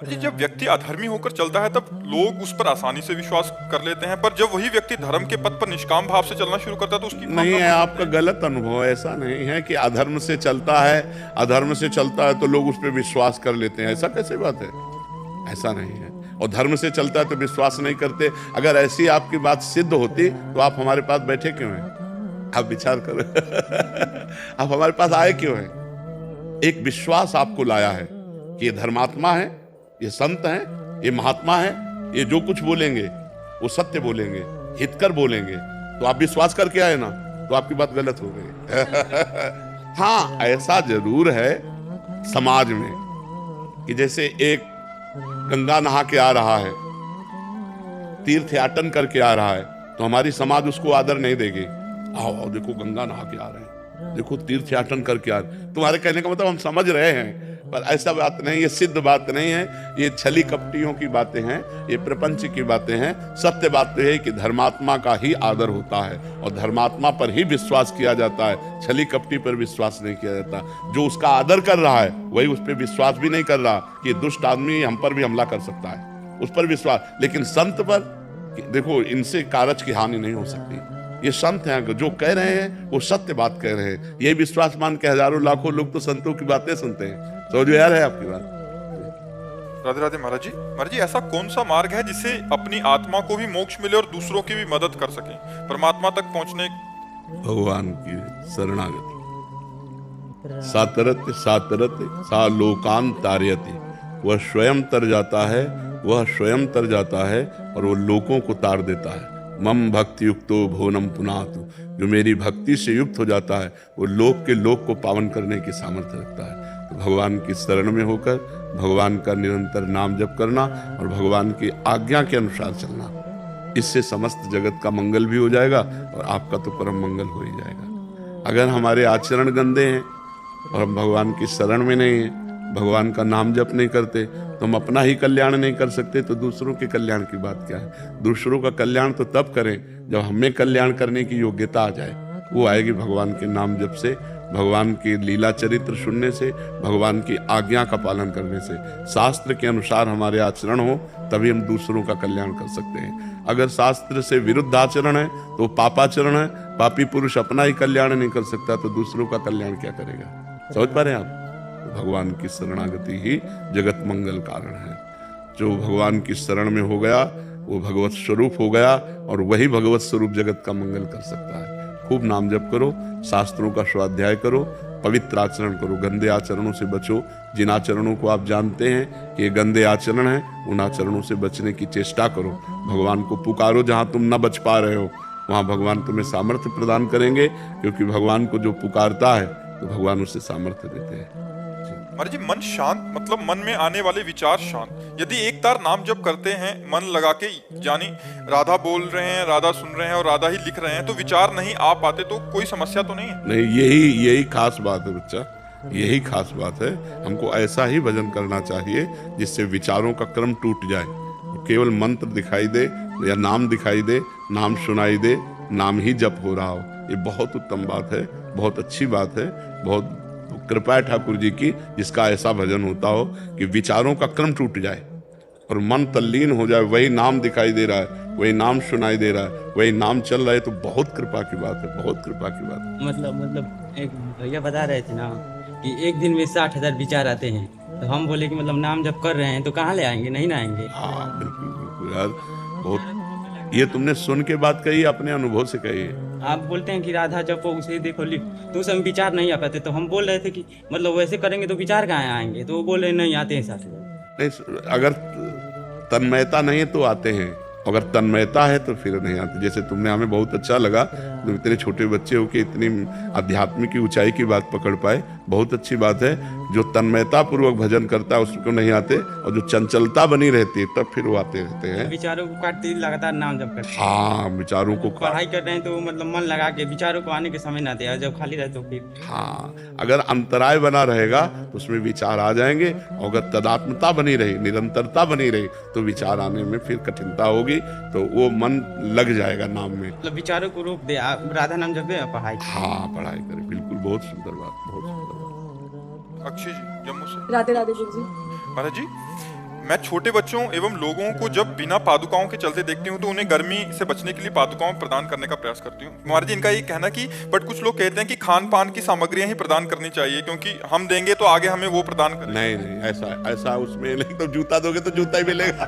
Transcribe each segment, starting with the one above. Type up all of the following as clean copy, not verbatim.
जी, जब व्यक्ति अधर्मी होकर चलता है तब लोग उस पर आसानी से विश्वास कर लेते हैं, पर जब वही व्यक्ति धर्म के पथ पर निष्काम भाव से चलना शुरू करता है तो उसकी नहीं भावना है, बढ़ आपका जाती है। गलत अनुभव है। ऐसा नहीं है कि अधर्म से चलता है, अधर्म से चलता है तो लोग उस पर विश्वास कर लेते हैं, ऐसा कैसे बात है? ऐसा नहीं है। और धर्म से चलता है तो विश्वास नहीं करते। अगर ऐसी आपकी बात सिद्ध होती तो आप हमारे पास बैठे क्यों हैं? आप विचार करो। आप हमारे पास आए क्यों हैं? एक विश्वास आपको लाया है कि ये धर्मात्मा है, ये संत हैं, ये महात्मा है, ये जो कुछ बोलेंगे वो सत्य बोलेंगे, हितकर बोलेंगे, तो आप विश्वास करके आए ना, तो आपकी बात गलत हो गई। हाँ, ऐसा जरूर है समाज में कि जैसे एक गंगा नहा के आ रहा है, तीर्थ याटन करके आ रहा है, तो हमारी समाज उसको आदर नहीं देगी। आओ आओ, देखो गंगा नहा के आ रहे हैं, देखो तीर्थ याटन करके आ रहे हैं। तुम्हारे कहने का मतलब हम समझ रहे हैं, पर ऐसा बात नहीं, ये सिद्ध बात नहीं है, ये छली कपटियों की बातें हैं, ये प्रपंच की बातें हैं। सत्य बात तो है कि धर्मात्मा का ही आदर होता है और धर्मात्मा पर ही विश्वास किया जाता है, छली कपटी पर विश्वास नहीं किया जाता। जो उसका आदर कर रहा है वही उस पर विश्वास भी नहीं कर रहा कि दुष्ट आदमी हम पर भी हमला कर सकता है, उस पर विश्वास। लेकिन संत पर देखो, इनसे कारज की हानि नहीं हो सकती। ये संत हैं, जो कह रहे हैं वो सत्य बात कह रहे हैं। ये विश्वास मान के हजारों लाखों लोग तो संतों की बातें सुनते हैं। समझ में आ रहा है आपकी बात? राधे राधे महाराज जी। महाराज जी, ऐसा कौन सा मार्ग है जिससे अपनी आत्मा को भी मोक्ष मिले और दूसरों की भी मदद कर सके, परमात्मा तक पहुंचने? भगवान की शरणागति। सातरत्य सातरत्य सा लोकान तारयति। वह स्वयं तर जाता है, वह स्वयं तर जाता है और वो लोगों को तार देता है। मम भक्ति युक्तो भुवनम पुनातु। जो मेरी भक्ति से युक्त हो जाता है वो लोक के लोक को पावन करने की सामर्थ्य रखता है। तो भगवान की शरण में होकर भगवान का निरंतर नाम जप करना और भगवान की आज्ञा के अनुसार चलना, इससे समस्त जगत का मंगल भी हो जाएगा और आपका तो परम मंगल हो ही जाएगा। अगर हमारे आचरण गंदे हैं और हम भगवान की शरण में नहीं हैं, भगवान का नाम जप नहीं करते, तो हम अपना ही कल्याण नहीं कर सकते, तो दूसरों के कल्याण की बात क्या है? दूसरों का कल्याण तो तब करें जब हमें कल्याण करने की योग्यता आ जाए। वो आएगी भगवान के नाम जप से, भगवान की लीला चरित्र सुनने से, भगवान की आज्ञा का पालन करने से। शास्त्र के अनुसार हमारे आचरण हो तभी हम दूसरों का कल्याण कर सकते हैं। अगर शास्त्र से विरुद्ध आचरण है तो पापाचरण है। पापी पुरुष अपना ही कल्याण नहीं कर सकता तो दूसरों का कल्याण क्या करेगा? समझ पा रहे हैं आप? भगवान की शरणागति ही जगत मंगल कारण है। जो भगवान की शरण में हो गया वो भगवत स्वरूप हो गया और वही भगवत स्वरूप जगत का मंगल कर सकता है। खूब नाम जप करो, शास्त्रों का स्वाध्याय करो, पवित्र आचरण करो, गंदे आचरणों से बचो। जिन आचरणों को आप जानते हैं कि ये गंदे आचरण हैं, उन आचरणों से बचने की चेष्टा करो। भगवान को पुकारो, जहां तुम न बच पा रहे हो वहां भगवान तुम्हें सामर्थ्य प्रदान करेंगे, क्योंकि भगवान को जो पुकारता है तो भगवान उसे सामर्थ्य देते हैं। महाराज जी, मन शांत मतलब मन में आने वाले विचार शांत। यदि एक तार नाम जप करते हैं मन लगा के, यानी राधा बोल रहे हैं, राधा सुन रहे हैं और राधा ही लिख रहे हैं, तो विचार नहीं आ पाते तो कोई समस्या तो नहीं है? नहीं, यही खास बात है बच्चा, यही खास बात है। हमको ऐसा ही भजन करना चाहिए जिससे विचारों का क्रम टूट जाए। केवल मंत्र दिखाई दे या नाम दिखाई दे, नाम सुनाई दे, नाम ही जप हो रहा हो, ये बहुत उत्तम बात है, बहुत अच्छी बात है। बहुत कृपा है ठाकुर जी की जिसका ऐसा भजन होता हो कि विचारों का क्रम टूट जाए और मन तल्लीन हो जाए। वही नाम दिखाई दे रहा है, वही नाम सुनाई दे रहा है, वही नाम चल रहा है, तो बहुत कृपा की बात है, बहुत कृपा की बात है। मतलब एक भैया बता रहे थे ना कि एक दिन में 60,000 विचार आते हैं, तो हम बोले कि मतलब नाम जब कर रहे हैं तो कहाँ ले आएंगे, नहीं ना आएंगे। हाँ बिल्कुल बिल्कुल यार, बहुत ये तुमने सुन के बात कही, अपने अनुभव से कही है। आप बोलते हैं कि राधा जपो उसे देखो लिख, तो उस समय विचार नहीं आ पाते, तो हम बोल रहे थे कि मतलब वैसे करेंगे तो विचार कहाँ आएंगे, तो वो बोल रहे नहीं आते हैं 60,000। नहीं, अगर तन्मयता नहीं है तो आते हैं, अगर तन्मयता है तो फिर नहीं आते। जैसे तुमने, हमें बहुत अच्छा लगा, तुम इतने छोटे बच्चे हो कि इतनी आध्यात्मिक की ऊंचाई की बात पकड़ पाए, बहुत अच्छी बात है। जो तन्मयता पूर्वक भजन करता है उसको नहीं आते, और जो चंचलता बनी रहती है तब फिर वो आते रहते हैं। विचारों को काटते लगातार नाम जप करते हैं। हाँ, विचारों को पढ़ाई कर रहे हैं तो मतलब मन लगा के, विचारों को आने के समय ना दे, जब खाली रहे तो फिर। हाँ, अगर अंतराय बना रहेगा तो उसमें विचार आ जाएंगे, और अगर तदात्मता बनी रही, निरंतरता बनी रही, तो विचार आने में फिर कठिनता होगी, तो वो मन लग जाएगा नाम में। मतलब विचारों को रोक दे, राधा नाम जपे और पढ़ाई। हाँ, पढ़ाई करें, बिल्कुल, बहुत सुंदर बात, बहुत सुंदर बात। अक्षय जी जम्मू से। राधे राधे गुरु जी। महाराज जी, मैं छोटे बच्चों एवं लोगों को जब बिना पादुकाओं के चलते देखती हूँ तो उन्हें गर्मी से बचने के लिए पादुकाओं प्रदान करने का प्रयास करती हूँ। महाराज जी, इनका ये कहना कि बट कुछ लोग कहते हैं कि खान पान की सामग्रियां ही प्रदान करनी चाहिए, क्योंकि हम देंगे तो आगे हमें वो प्रदान करें। नहीं नहीं, ऐसा उसमें नहीं, तो जूता दोगे तो जूता ही मिलेगा।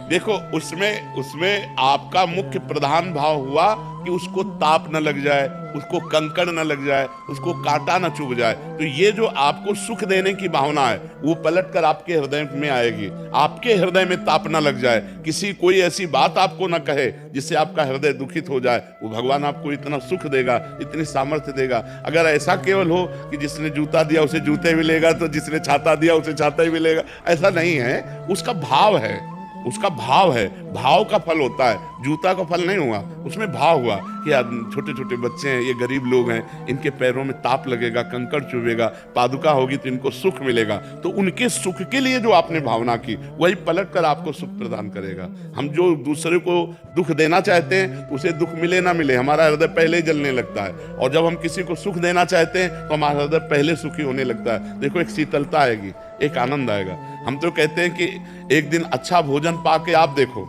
देखो, उसमें आपका मुख्य प्रधान भाव हुआ कि उसको ताप न लग जाए, उसको कंकड़ न लग जाए, उसको कांटा न चुभ जाए। तो ये जो आपको सुख देने की भावना है वो पलट कर आपके हृदय में आएगी। आपके हृदय में ताप न लग जाए, किसी कोई ऐसी बात आपको न कहे जिससे आपका हृदय दुखित हो जाए, वो भगवान आपको इतना सुख देगा, इतनी सामर्थ्य देगा। अगर ऐसा केवल हो कि जिसने जूता दिया उसे जूते मिलेगा, तो जिसने छाता दिया उसे छाता ही मिलेगा, ऐसा नहीं है। उसका भाव है, उसका भाव है, भाव का फल होता है, जूता का फल नहीं हुआ। उसमें भाव हुआ कि यार छोटे छोटे बच्चे हैं, ये गरीब लोग हैं, इनके पैरों में ताप लगेगा, कंकड़ चुभेगा, पादुका होगी तो इनको सुख मिलेगा। तो उनके सुख के लिए जो आपने भावना की वही पलट कर आपको सुख प्रदान करेगा। हम जो दूसरे को दुख देना चाहते हैं उसे दुख मिले ना मिले, हमारा हृदय पहले ही जलने लगता है। और जब हम किसी को सुख देना चाहते हैं तो हमारा हृदय पहले सुखी होने लगता है। देखो, एक शीतलता आएगी, एक आनंद आएगा। हम तो कहते हैं कि एक दिन अच्छा भोजन पा के आप देखो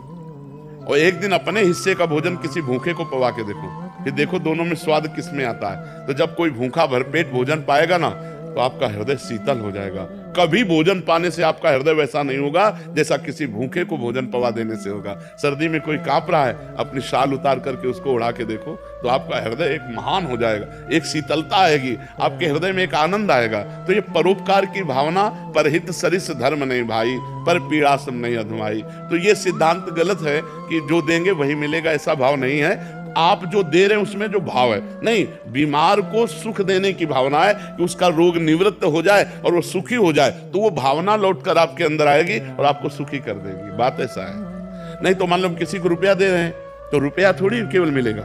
और एक दिन अपने हिस्से का भोजन किसी भूखे को पवा के देखो, फिर देखो दोनों में स्वाद किसमें आता है। तो जब कोई भूखा भरपेट भोजन पाएगा ना तो आपका हृदय शीतल हो जाएगा। कभी भोजन पाने से आपका हृदय वैसा नहीं होगा जैसा किसी भूखे को भोजन पवा देने से होगा। सर्दी में कोई कांप रहा है, अपनी शाल उतार करके उसको उड़ा के देखो तो आपका हृदय एक महान हो जाएगा, एक शीतलता आएगी, आपके हृदय में एक आनंद आएगा। तो ये परोपकार की भावना, परहित सरिस धर्म नहीं भाई, पर पीड़ा सम नहीं अधमाई। तो ये सिद्धांत गलत है कि जो देंगे वही मिलेगा, ऐसा भाव नहीं है। आप जो दे रहे हैं उसमें जो भाव है, नहीं, बीमार को सुख देने की भावना है कि उसका रोग निवृत्त हो जाए और वो सुखी हो जाए, तो वो भावना लौटकर आपके अंदर आएगी और आपको सुखी कर देगी। बात ऐसा है। नहीं तो मान लो हम किसी को रुपया दे रहे हैं तो रुपया थोड़ी केवल मिलेगा,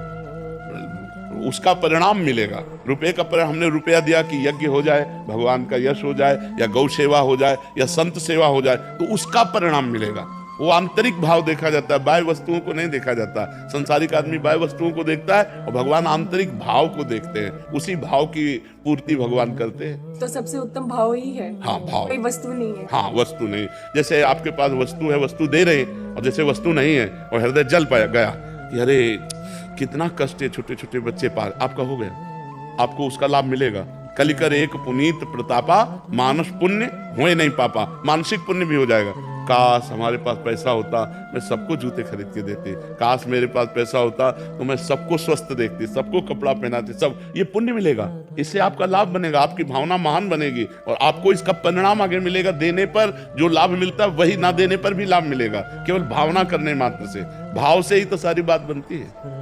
उसका परिणाम मिलेगा। रुपये का परिणाम, हमने रुपया दिया कि यज्ञ हो जाए, भगवान का यश हो जाए, या गौ सेवा हो जाए, या संत सेवा हो जाए, तो उसका परिणाम मिलेगा। वो आंतरिक भाव देखा जाता है, बाह्य वस्तुओं को नहीं देखा जाता। संसारिक आदमी बाह्य वस्तुओं को देखता है और भगवान आंतरिक भाव को देखते हैं, उसी भाव की पूर्ति भगवान करते हैं। तो सबसे उत्तम भाव ही है। हाँ, भाव, कोई वस्तु नहीं है। हाँ, वस्तु नहीं। जैसे आपके पास वस्तु है, वस्तु दे रहे हैं, और जैसे वस्तु नहीं है और हृदय जल पाया गया कि अरे कितना कष्ट है, छोटे छोटे बच्चे पाल, आपका हो गया, आपको उसका लाभ मिलेगा। कलिकर एक पुनीत प्रतापा, मानस पुण्य हुए नहीं पापा, मानसिक पुण्य भी हो जाएगा। काश हमारे पास पैसा होता, मैं सबको जूते खरीद के देती। काश मेरे पास पैसा होता तो मैं सबको स्वस्थ देखती, सबको कपड़ा पहनाती। सब ये पुण्य मिलेगा, इससे आपका लाभ बनेगा, आपकी भावना महान बनेगी और आपको इसका परिणाम आगे मिलेगा। देने पर जो लाभ मिलता है वही ना देने पर भी लाभ मिलेगा, केवल भावना करने मात्र से। भाव से ही तो सारी बात बनती है।